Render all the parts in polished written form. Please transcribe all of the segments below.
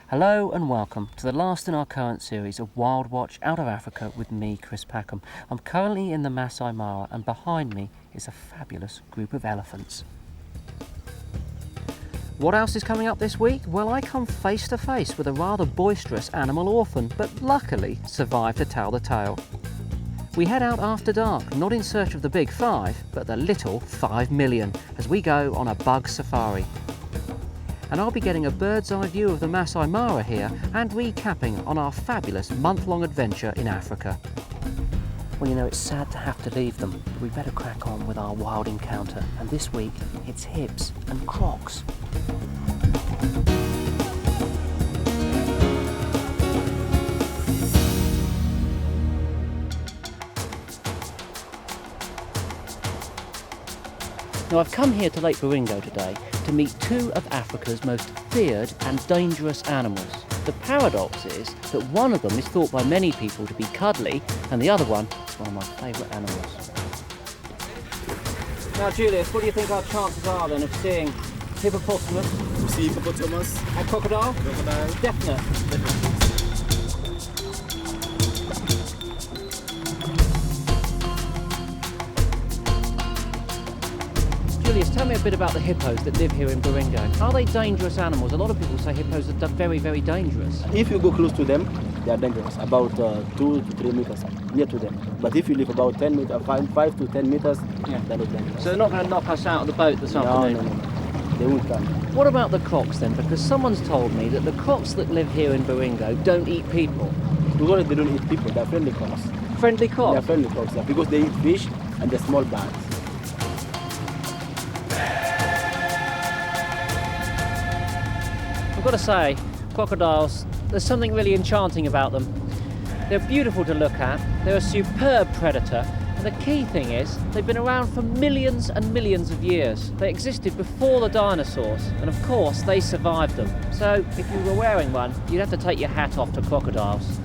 Hello and welcome to the last in our current series of Wildwatch out of Africa with me, Chris Packham. I'm currently in the Masai Mara and behind me is a fabulous group of elephants. What else is coming up this week? Well, I come face to face with a rather boisterous animal orphan, but luckily survived to tell the tale. We head out after dark, not in search of the big 5, but the little 5 million, as we go on a bug safari. And I'll be getting a bird's eye view of the Masai Mara here and recapping on our fabulous month-long adventure in Africa. Well, you know, it's sad to have to leave them, but we better crack on with our wild encounter. And this week, it's Hips and Crocs. Now, I've come here to Lake Baringo today to meet 2 of Africa's most feared and dangerous animals. The paradox is that one of them is thought by many people to be cuddly, and the other one is one of my favourite animals. Now, Julius, what do you think our chances are then of seeing hippopotamus? To see hippopotamus. And crocodile? Crocodile. Definite. Julius, tell me a bit about the hippos that live here in Baringo. Are they dangerous animals? A lot of people say hippos are very, very dangerous. If you go close to them, they are dangerous, about 2 to 3 meters near to them. But if you live about 10 meters, 5 to 10 meters, Yeah. they're not dangerous. So they're not going to knock us out of the boat this afternoon? No. They won't come. What about the crocs then? Because someone's told me that the crocs that live here in Baringo don't eat people. Because they don't eat people, they're friendly crocs. Friendly crocs? They're friendly crocs, yeah, because they eat fish and the small birds. I've got to say, crocodiles, there's something really enchanting about them. They're beautiful to look at, they're a superb predator, and the key thing is, they've been around for millions and millions of years. They existed before the dinosaurs, and of course they survived them. So if you were wearing one, you'd have to take your hat off to crocodiles.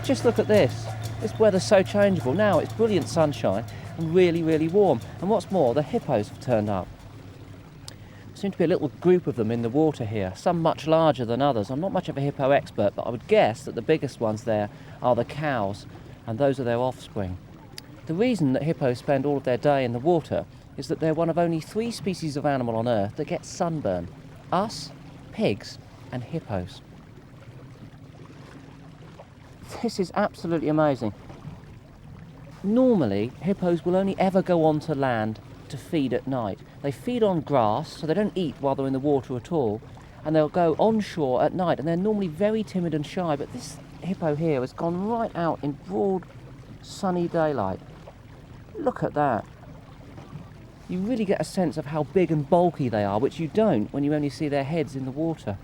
Just look at this. This weather's so changeable. Now it's brilliant sunshine and really, really warm. And what's more, the hippos have turned up. There seems to be a little group of them in the water here, some much larger than others. I'm not much of a hippo expert, but I would guess that the biggest ones there are the cows, and those are their offspring. The reason that hippos spend all of their day in the water is that they're one of only 3 species of animal on Earth that get sunburn. Us, pigs, and hippos. This is absolutely amazing. Normally, hippos will only ever go onto land to feed at night. They feed on grass, so they don't eat while they're in the water at all, and they'll go onshore at night, and they're normally very timid and shy, but this hippo here has gone right out in broad, sunny daylight. Look at that. You really get a sense of how big and bulky they are, which you don't when you only see their heads in the water.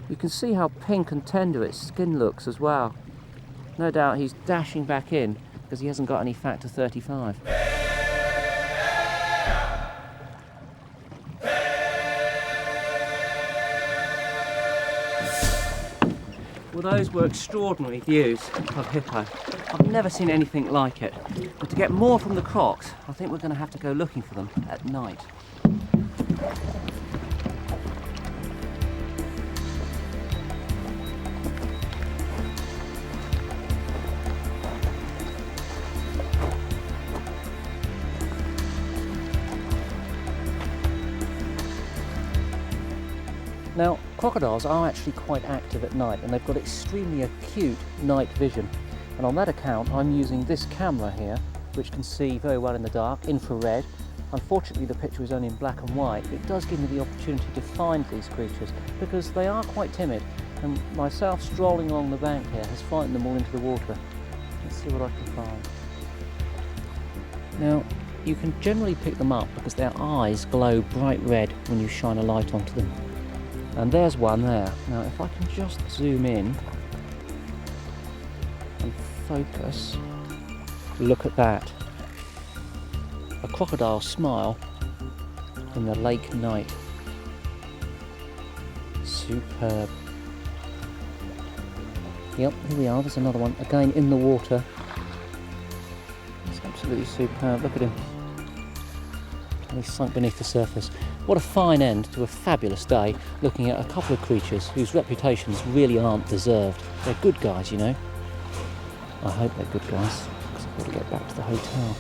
You can see how pink and tender its skin looks as well. No doubt he's dashing back in because he hasn't got any factor 35. Well, those were extraordinary views of hippo. I've never seen anything like it. But to get more from the crocs, I think we're going to have to go looking for them at night. Now, crocodiles are actually quite active at night, and they've got extremely acute night vision. And on that account, I'm using this camera here, which can see very well in the dark, infrared. Unfortunately, the picture is only in black and white. It does give me the opportunity to find these creatures, because they are quite timid, and myself strolling along the bank here has frightened them all into the water. Let's see what I can find. Now, you can generally pick them up because their eyes glow bright red when you shine a light onto them. And there's one there. Now, if I can just zoom in and focus, look at that. A crocodile smile in the lake night. Superb. Yep, here we are, there's another one, again in the water. It's absolutely superb, look at him. And he's sunk beneath the surface. What a fine end to a fabulous day, looking at a couple of creatures whose reputations really aren't deserved. They're good guys, you know. I hope they're good guys, because I've got to get back to the hotel.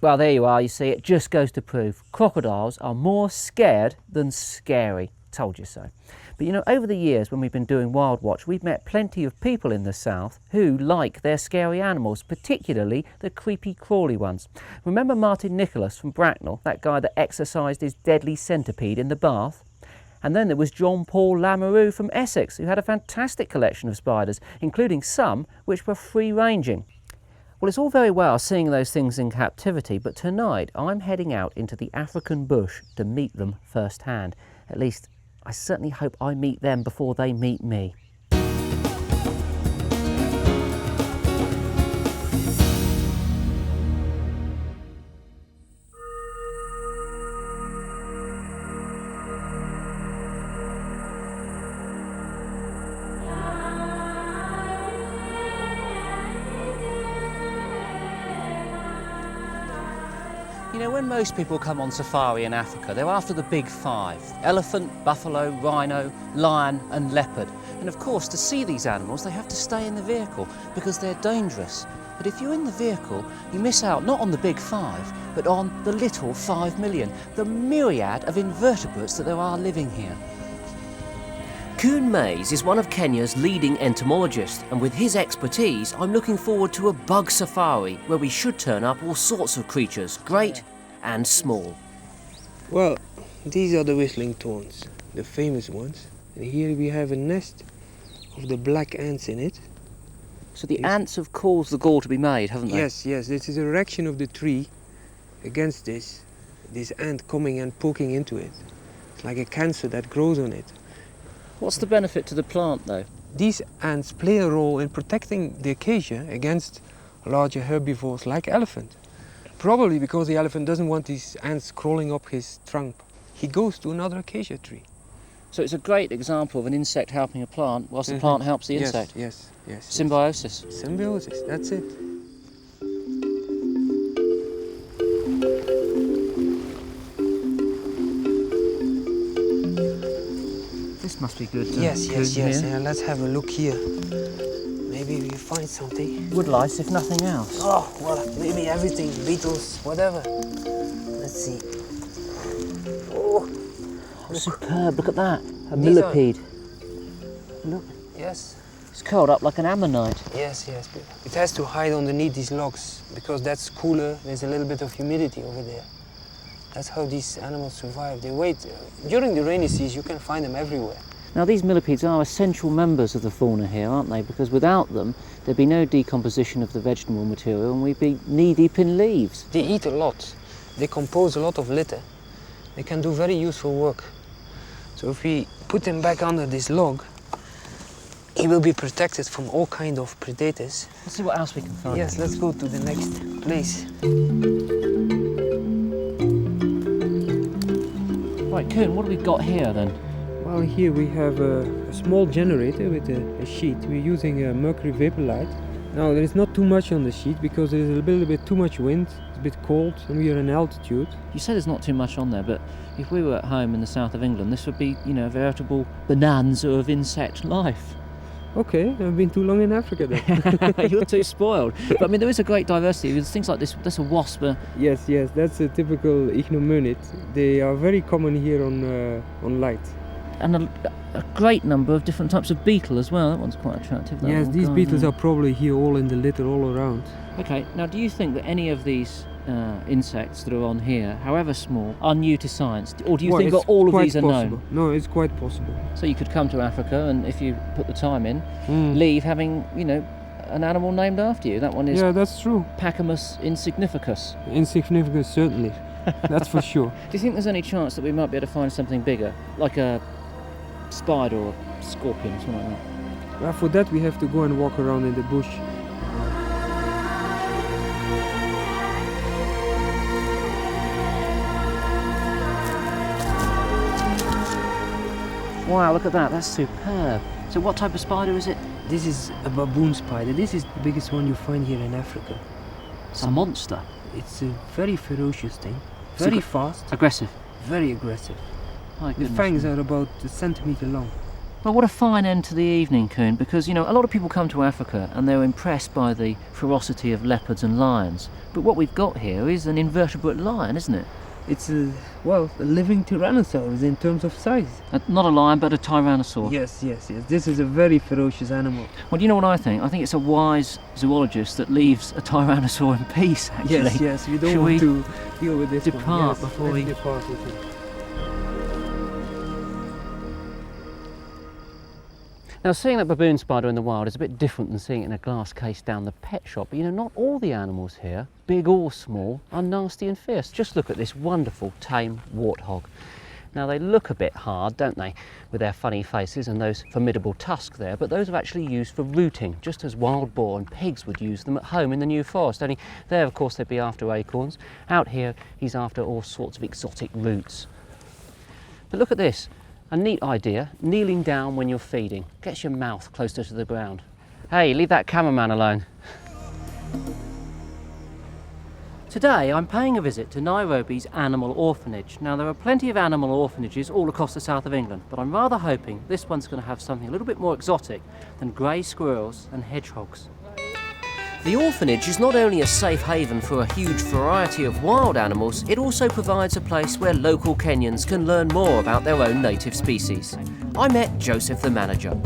Well, there you are, you see, it just goes to prove crocodiles are more scared than scary. Told you so. But you know, over the years when we've been doing Wildwatch, we've met plenty of people in the south who like their scary animals, particularly the creepy crawly ones. Remember Martin Nicholas from Bracknell, that guy that exercised his deadly centipede in the bath? And then there was John Paul Lamoureux from Essex, who had a fantastic collection of spiders, including some which were free-ranging. Well, it's all very well seeing those things in captivity, but tonight I'm heading out into the African bush to meet them firsthand. At least, I certainly hope I meet them before they meet me. You know, when most people come on safari in Africa, they're after the big five: elephant, buffalo, rhino, lion and leopard. And of course, to see these animals, they have to stay in the vehicle because they're dangerous. But if you're in the vehicle, you miss out not on the big five, but on the little 5 million, the myriad of invertebrates that there are living here. Kuhn Mays is one of Kenya's leading entomologists, and with his expertise, I'm looking forward to a bug safari where we should turn up all sorts of creatures, great and small. Well, these are the whistling thorns, the famous ones. And here we have a nest of the black ants in it. So the ants have caused the gall to be made, haven't they? Yes, yes, this is a reaction of the tree against this ant coming and poking into it. It's like a cancer that grows on it. What's the benefit to the plant, though? These ants play a role in protecting the acacia against larger herbivores like elephant. Probably because the elephant doesn't want these ants crawling up his trunk. He goes to another acacia tree. So it's a great example of an insect helping a plant whilst the plant helps the insect. Yes. Symbiosis. Symbiosis, that's it. This must be good. Yes. Here. Yeah, let's have a look here. Maybe we find something. Woodlice, if nothing else. Oh, well, maybe everything, beetles, whatever. Let's see. Oh, Superb, look at that. A These millipede. Look, yes. it's curled up like an ammonite. Yes. It has to hide underneath these logs because that's cooler. There's a little bit of humidity over there. That's how these animals survive. They wait. During the rainy season, you can find them everywhere. Now, these millipedes are essential members of the fauna here, aren't they? Because without them, there'd be no decomposition of the vegetable material and we'd be knee-deep in leaves. They eat a lot. They compose a lot of litter. They can do very useful work. So if we put him back under this log, he will be protected from all kinds of predators. Let's see what else we can find. Yes, let's go to the next place. Right, Kuhn, what have we got here then? Well, here we have a small generator with a sheet. We're using a mercury vapor light. Now, there is not too much on the sheet because there's a little bit too much wind. It's a bit cold and we are in altitude. You said there's not too much on there, but if we were at home in the south of England, this would be, you know, a veritable bonanza of insect life. Okay, I've been too long in Africa then. You're too spoiled. But I mean, there is a great diversity. There's things like this. That's a wasp. Yes, that's a typical ichneumoniid. They are very common here on light. And a great number of different types of beetle as well. That one's quite attractive. Yes, these beetles are probably here all in the litter all around. Okay, now do you think that any of these insects that are on here, however small, are new to science? Or do you think that all of these are known? No, it's quite possible. So you could come to Africa and if you put the time in, leave having, you know, an animal named after you. That one is... Yeah, that's true. Pachymus insignificus. Insignificant, certainly. That's for sure. Do you think there's any chance that we might be able to find something bigger? Like a spider or a scorpion or something like that? Well, for that we have to go and walk around in the bush. Wow, look at that, that's superb. So what type of spider is it? This is a baboon spider. This is the biggest one you find here in Africa. It's a monster. It's a very ferocious thing. Very fast. Aggressive. Very aggressive. My The goodness. fangs are about a centimetre long. Well, what a fine end to the evening, Kuhn, because, you know, a lot of people come to Africa and they're impressed by the ferocity of leopards and lions. But what we've got here is an invertebrate lion, isn't it? It's a living tyrannosaurus in terms of size. Not a lion, but a tyrannosaur. Yes. This is a very ferocious animal. Well, do you know what I think? I think it's a wise zoologist that leaves a tyrannosaur in peace, actually. Yes. We don't Shall want we to deal with this depart one. Yes, before let's we... depart with it. Now, seeing that baboon spider in the wild is a bit different than seeing it in a glass case down the pet shop. But, you know, not all the animals here, big or small, are nasty and fierce. Just look at this wonderful tame warthog. Now, they look a bit hard, don't they, with their funny faces and those formidable tusks there, but those are actually used for rooting, just as wild boar and pigs would use them at home in the New Forest. Only there, of course, they'd be after acorns. Out here, he's after all sorts of exotic roots. But look at this. A neat idea, kneeling down when you're feeding. Gets your mouth closer to the ground. Hey, leave that cameraman alone. Today I'm paying a visit to Nairobi's animal orphanage. Now, there are plenty of animal orphanages all across the south of England, but I'm rather hoping this one's going to have something a little bit more exotic than grey squirrels and hedgehogs. The orphanage is not only a safe haven for a huge variety of wild animals, it also provides a place where local Kenyans can learn more about their own native species. I met Joseph, the manager.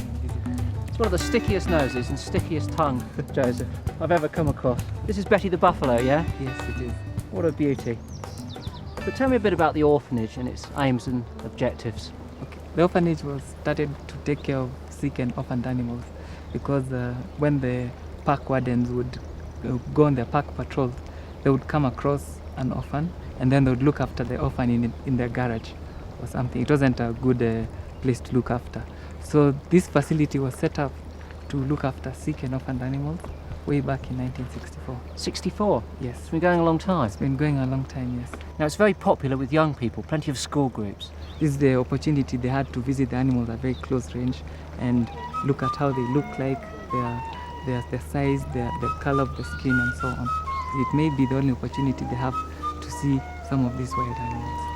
It's one of the stickiest noses and stickiest tongue, Joseph, I've ever come across. This is Betty the buffalo, yeah? Yes, it is. What a beauty. But tell me a bit about the orphanage and its aims and objectives. Okay. The orphanage was started to take care of sick and orphaned animals because when the park wardens would go on their park patrols, they would come across an orphan and then they would look after the orphan in their garage or something. It wasn't a good place to look after. So this facility was set up to look after sick and orphaned animals way back in 1964. 64? Yes. It's been going a long time. It's been going a long time, yes. Now, it's very popular with young people, plenty of school groups. This is the opportunity they had to visit the animals at very close range and look at how they look like, their size, the color of the skin and so on. It may be the only opportunity they have to see some of these wild animals.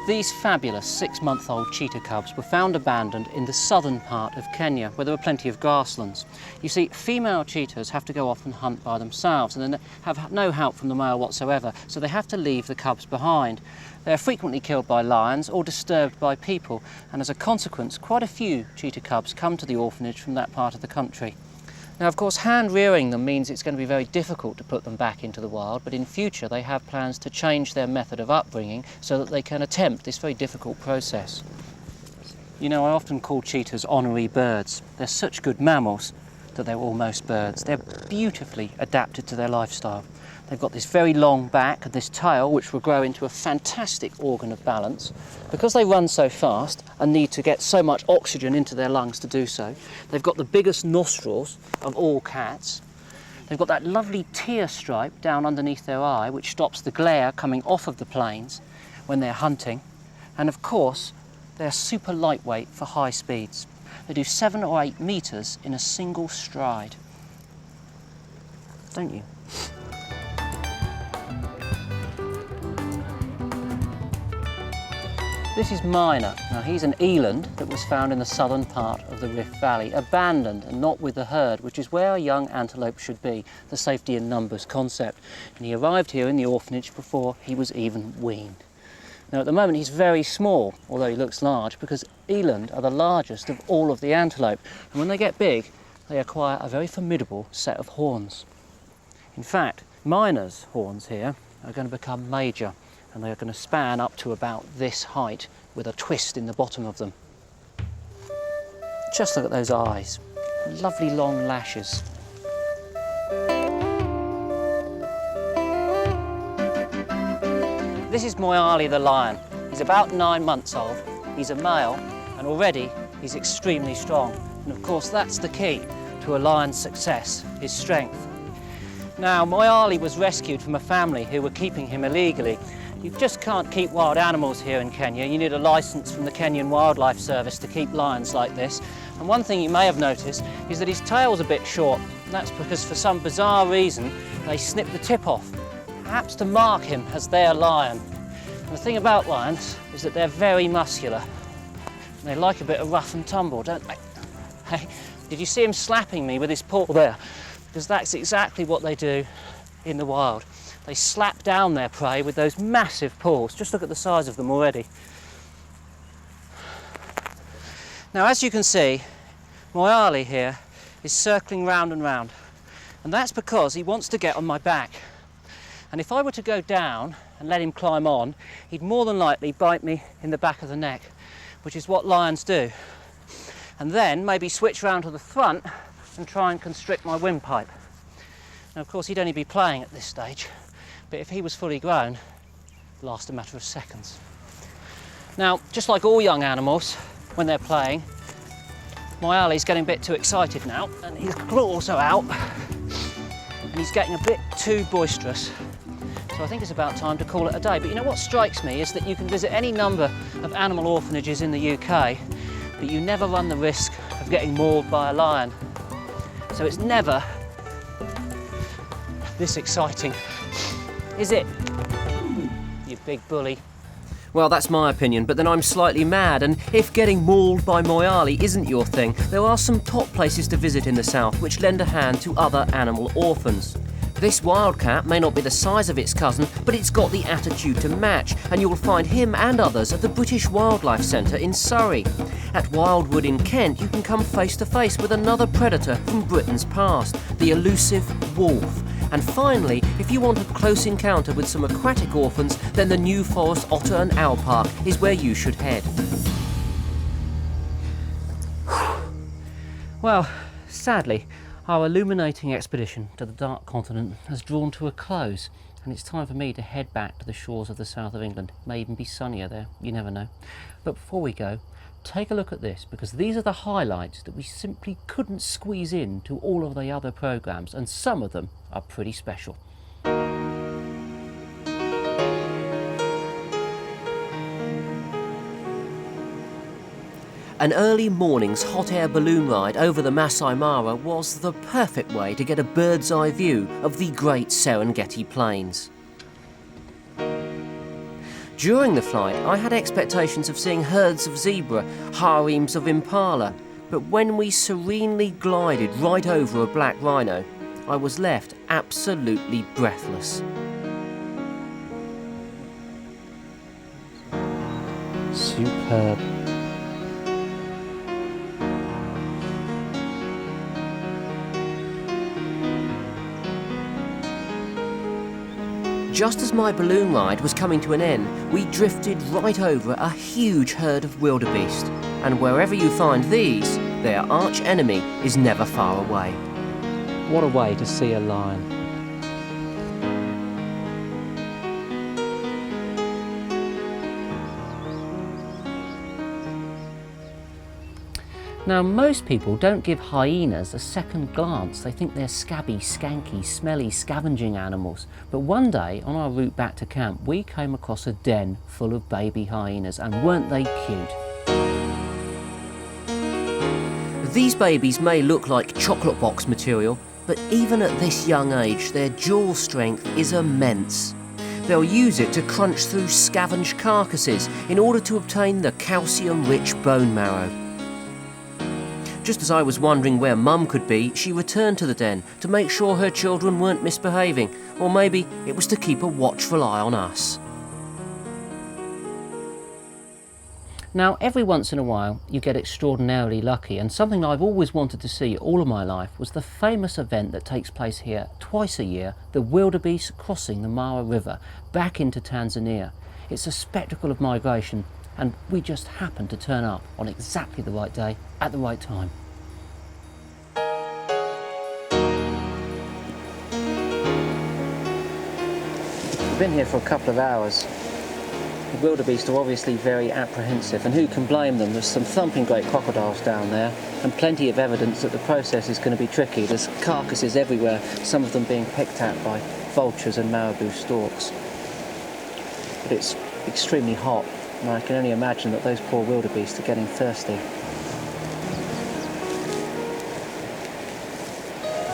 These fabulous 6-month-old cheetah cubs were found abandoned in the southern part of Kenya, where there were plenty of grasslands. You see, female cheetahs have to go off and hunt by themselves and then have no help from the male whatsoever, so they have to leave the cubs behind. They are frequently killed by lions or disturbed by people, and as a consequence, quite a few cheetah cubs come to the orphanage from that part of the country. Now, of course, hand-rearing them means it's going to be very difficult to put them back into the wild, but in future they have plans to change their method of upbringing so that they can attempt this very difficult process. You know, I often call cheetahs honorary birds. They're such good mammals that they're almost birds. They're beautifully adapted to their lifestyle. They've got this very long back and this tail, which will grow into a fantastic organ of balance. Because they run so fast and need to get so much oxygen into their lungs to do so, they've got the biggest nostrils of all cats. They've got that lovely tear stripe down underneath their eye, which stops the glare coming off of the plains when they're hunting. And of course, they're super lightweight for high speeds. They do 7 or 8 meters in a single stride. Don't you? This is Minor. Now, he's an eland that was found in the southern part of the Rift Valley, abandoned and not with the herd, which is where a young antelope should be, the safety in numbers concept. And he arrived here in the orphanage before he was even weaned. Now, at the moment he's very small, although he looks large, because eland are the largest of all of the antelope, and when they get big, they acquire a very formidable set of horns. In fact, Minor's horns here are going to become major, and they're going to span up to about this height with a twist in the bottom of them. Just look at those eyes, lovely long lashes. This is Moyali the lion. He's about 9 months old, he's a male, and already he's extremely strong. And of course that's the key to a lion's success, his strength. Now, Moyali was rescued from a family who were keeping him illegally. You just can't keep wild animals here in Kenya. You need a licence from the Kenyan Wildlife Service to keep lions like this. And one thing you may have noticed is that his tail's a bit short. That's because for some bizarre reason they snip the tip off, perhaps to mark him as their lion. And the thing about lions is that they're very muscular. And they like a bit of rough and tumble, don't they? Hey, did you see him slapping me with his paw there? Because that's exactly what they do in the wild. They slap down their prey with those massive paws. Just look at the size of them already. Now, as you can see, Moyali here is circling round and round. And that's because he wants to get on my back. And if I were to go down and let him climb on, he'd more than likely bite me in the back of the neck, which is what lions do. And then maybe switch round to the front and try and constrict my windpipe. Now, of course, he'd only be playing at this stage, but if he was fully grown, it'd last a matter of seconds. Now, just like all young animals, when they're playing, Moyali's getting a bit too excited now, and his claws are out, and he's getting a bit too boisterous. So I think it's about time to call it a day. But you know what strikes me is that you can visit any number of animal orphanages in the UK, but you never run the risk of getting mauled by a lion. So it's never this exciting, is it? You big bully. Well, that's my opinion, but then I'm slightly mad, and if getting mauled by Moyali isn't your thing, there are some top places to visit in the south which lend a hand to other animal orphans. This wildcat may not be the size of its cousin, but it's got the attitude to match, and you'll find him and others at the British Wildlife Centre in Surrey. At Wildwood in Kent, you can come face to face with another predator from Britain's past, the elusive wolf. And finally, if you want a close encounter with some aquatic orphans, then the New Forest Otter and Owl Park is where you should head. Well, sadly, our illuminating expedition to the Dark Continent has drawn to a close, and it's time for me to head back to the shores of the south of England. It may even be sunnier there, you never know. But before we go, take a look at this, because these are the highlights that we simply couldn't squeeze into all of the other programmes, and some of them are pretty special. An early morning's hot air balloon ride over the Masai Mara was the perfect way to get a bird's eye view of the Great Serengeti Plains. During the flight, I had expectations of seeing herds of zebra, harems of impala, but when we serenely glided right over a black rhino, I was left absolutely breathless. Superb. Just as my balloon ride was coming to an end, we drifted right over a huge herd of wildebeest. And wherever you find these, their arch enemy is never far away. What a way to see a lion. Now, most people don't give hyenas a second glance. They think they're scabby, skanky, smelly, scavenging animals. But one day, on our route back to camp, we came across a den full of baby hyenas, and weren't they cute? These babies may look like chocolate box material, but even at this young age, their jaw strength is immense. They'll use it to crunch through scavenged carcasses in order to obtain the calcium-rich bone marrow. Just as I was wondering where Mum could be, she returned to the den to make sure her children weren't misbehaving, or maybe it was to keep a watchful eye on us. Now, every once in a while you get extraordinarily lucky, and something I've always wanted to see all of my life was the famous event that takes place here twice a year, the wildebeest crossing the Mara River back into Tanzania. It's a spectacle of migration, and we just happened to turn up on exactly the right day at the right time. We've been here for a couple of hours. The wildebeest are obviously very apprehensive, and who can blame them? There's some thumping great crocodiles down there, and plenty of evidence that the process is going to be tricky. There's carcasses everywhere, some of them being picked at by vultures and marabou storks. but it's extremely hot, and I can only imagine that those poor wildebeest are getting thirsty.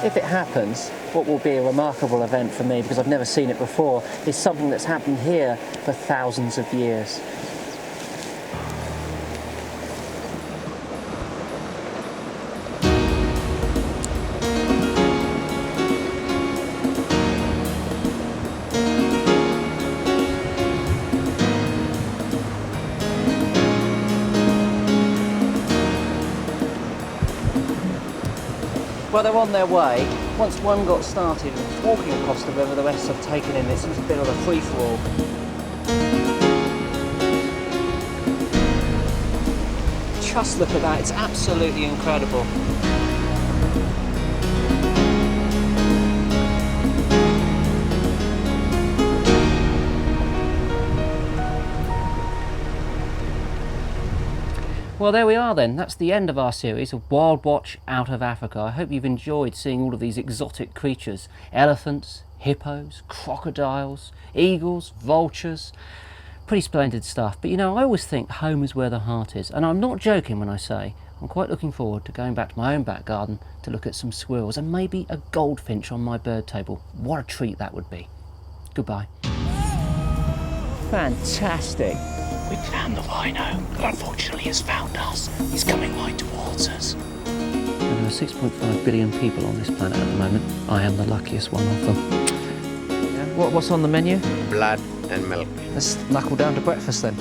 If it happens, what will be a remarkable event for me, because I've never seen it before, is something that's happened here for thousands of years. Well, they're on their way. Once one got started walking across the river, the rest have taken in. It seems a bit of a free-for-all. Just look at that, it's absolutely incredible. Well, there we are then. That's the end of our series of Wildwatch out of Africa. I hope you've enjoyed seeing all of these exotic creatures. Elephants, hippos, crocodiles, eagles, vultures. Pretty splendid stuff. But you know, I always think home is where the heart is. And I'm not joking when I say I'm quite looking forward to going back to my own back garden to look at some squirrels and maybe a goldfinch on my bird table. What a treat that would be. Goodbye. Fantastic. We found the rhino, but unfortunately he's found us. He's coming right towards us. There are 6.5 billion people on this planet at the moment. I am the luckiest one of them. Yeah. What's on the menu? Blood and milk. Let's knuckle down to breakfast then.